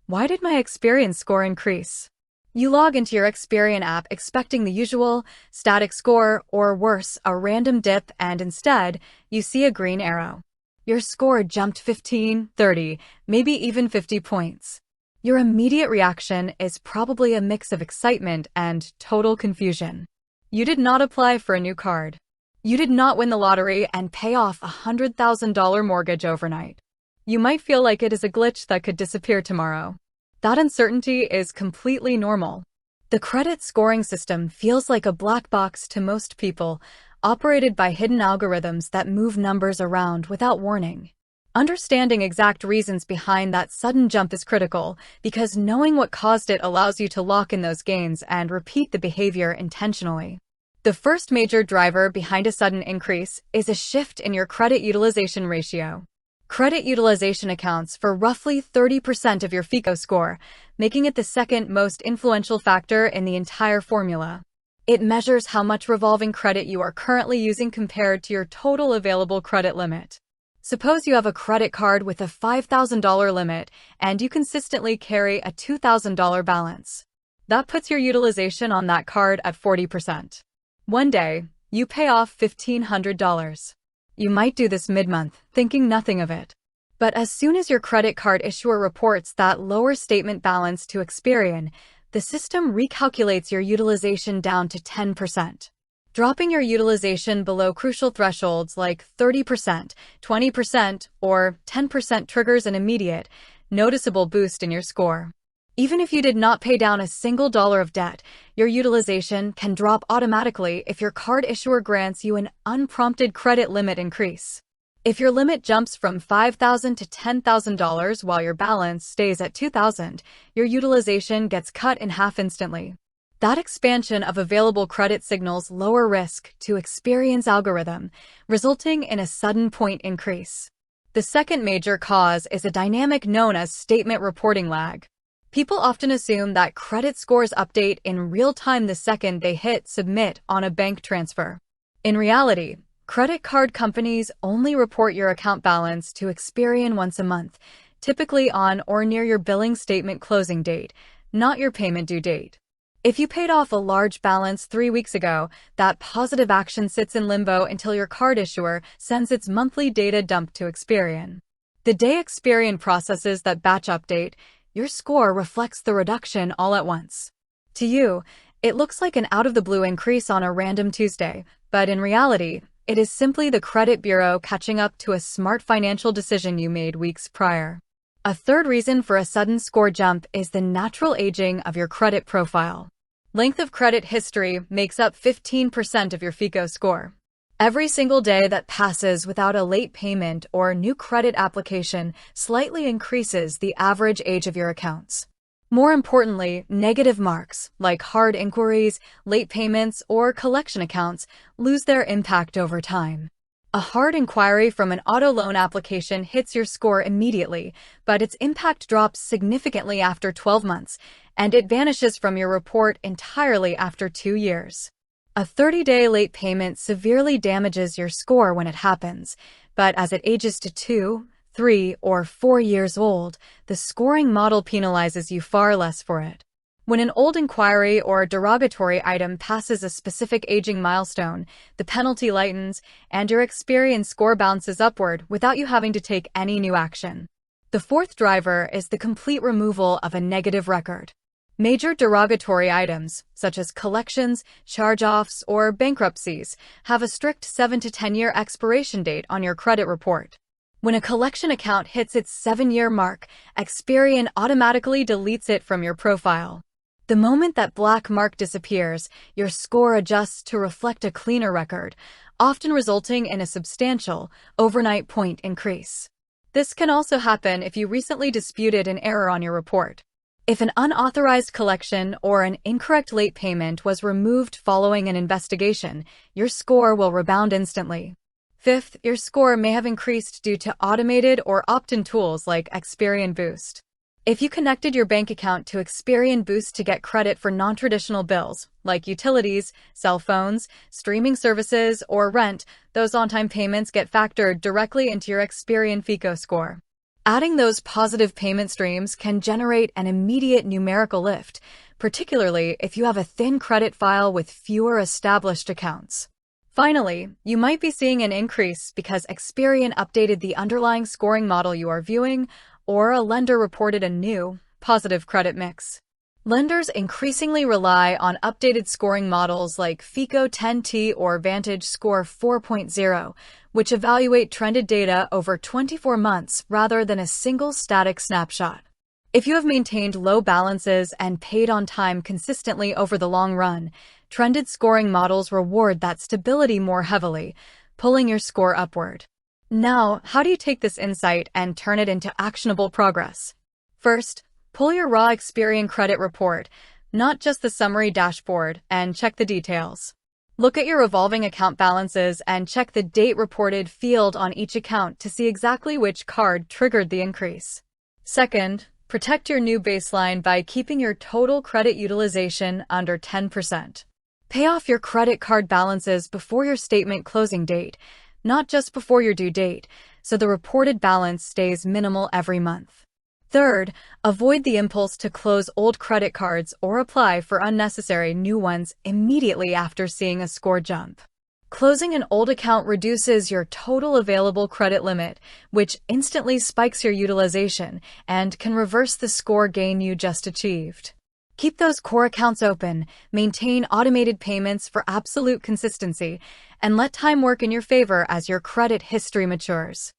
Why did my Experian score increase? You log into your Experian app expecting the usual static score, or worse, a random dip, and instead, you see a green arrow. Your score jumped 15, 30, maybe even 50 points. Your immediate reaction is probably a mix of excitement and total confusion. You did not apply for a new card. You did not win the lottery and pay off a $100,000 mortgage overnight. You might feel like it is a glitch that could disappear tomorrow. That uncertainty is completely normal. The credit scoring system feels like a black box to most people, operated by hidden algorithms that move numbers around without warning. Understanding exact reasons behind that sudden jump is critical, because knowing what caused it allows you to lock in those gains and repeat the behavior intentionally. The first major driver behind a sudden increase is a shift in your credit utilization ratio. Credit utilization accounts for roughly 30% of your FICO score, making it the second most influential factor in the entire formula. It measures how much revolving credit you are currently using compared to your total available credit limit. Suppose you have a credit card with a $5,000 limit and you consistently carry a $2,000 balance. That puts your utilization on that card at 40%. One day, you pay off $1,500. You might do this mid-month, thinking nothing of it. But as soon as your credit card issuer reports that lower statement balance to Experian, the system recalculates your utilization down to 10%. Dropping your utilization below crucial thresholds like 30%, 20%, or 10% triggers an immediate, noticeable boost in your score. Even if you did not pay down a single dollar of debt, your utilization can drop automatically if your card issuer grants you an unprompted credit limit increase. If your limit jumps from $5,000 to $10,000 while your balance stays at $2,000, your utilization gets cut in half instantly. That expansion of available credit signals lower risk to Experian's algorithm, resulting in a sudden point increase. The second major cause is a dynamic known as statement reporting lag. People often assume that credit scores update in real time the second they hit submit on a bank transfer. In reality, credit card companies only report your account balance to Experian once a month, typically on or near your billing statement closing date, not your payment due date. If you paid off a large balance 3 weeks ago, that positive action sits in limbo until your card issuer sends its monthly data dump to Experian. The day Experian processes that batch update, your score reflects the reduction all at once. To you, it looks like an out-of-the-blue increase on a random Tuesday, but in reality, it is simply the credit bureau catching up to a smart financial decision you made weeks prior. A third reason for a sudden score jump is the natural aging of your credit profile. Length of credit history makes up 15% of your FICO score. Every single day that passes without a late payment or new credit application slightly increases the average age of your accounts. More importantly, negative marks, like hard inquiries, late payments, or collection accounts, lose their impact over time. A hard inquiry from an auto loan application hits your score immediately, but its impact drops significantly after 12 months, and it vanishes from your report entirely after 2 years. A 30-day late payment severely damages your score when it happens, but as it ages to 2, 3, or 4 years old, the scoring model penalizes you far less for it. When an old inquiry or derogatory item passes a specific aging milestone, the penalty lightens, and your Experian score bounces upward without you having to take any new action. The fourth driver is the complete removal of a negative record. Major derogatory items, such as collections, charge-offs, or bankruptcies, have a strict 7 to 10-year expiration date on your credit report. When a collection account hits its 7-year mark, Experian automatically deletes it from your profile. The moment that black mark disappears, your score adjusts to reflect a cleaner record, often resulting in a substantial, overnight point increase. This can also happen if you recently disputed an error on your report. If an unauthorized collection or an incorrect late payment was removed following an investigation, your score will rebound instantly. Fifth, your score may have increased due to automated or opt-in tools like Experian Boost. If you connected your bank account to Experian Boost to get credit for non-traditional bills, like utilities, cell phones, streaming services, or rent, those on-time payments get factored directly into your Experian FICO score. Adding those positive payment streams can generate an immediate numerical lift, particularly if you have a thin credit file with fewer established accounts. Finally, you might be seeing an increase because Experian updated the underlying scoring model you are viewing, or a lender reported a new, positive credit mix. Lenders increasingly rely on updated scoring models like FICO 10T or Vantage Score 4.0, which evaluate trended data over 24 months rather than a single static snapshot. If you have maintained low balances and paid on time consistently over the long run, trended scoring models reward that stability more heavily, pulling your score upward. Now, how do you take this insight and turn it into actionable progress? First, pull your raw Experian credit report, not just the summary dashboard, and check the details. Look at your revolving account balances and check the date reported field on each account to see exactly which card triggered the increase. Second, protect your new baseline by keeping your total credit utilization under 10%. Pay off your credit card balances before your statement closing date, not just before your due date, so the reported balance stays minimal every month. Third, avoid the impulse to close old credit cards or apply for unnecessary new ones immediately after seeing a score jump. Closing an old account reduces your total available credit limit, which instantly spikes your utilization and can reverse the score gain you just achieved. Keep those core accounts open, maintain automated payments for absolute consistency, and let time work in your favor as your credit history matures.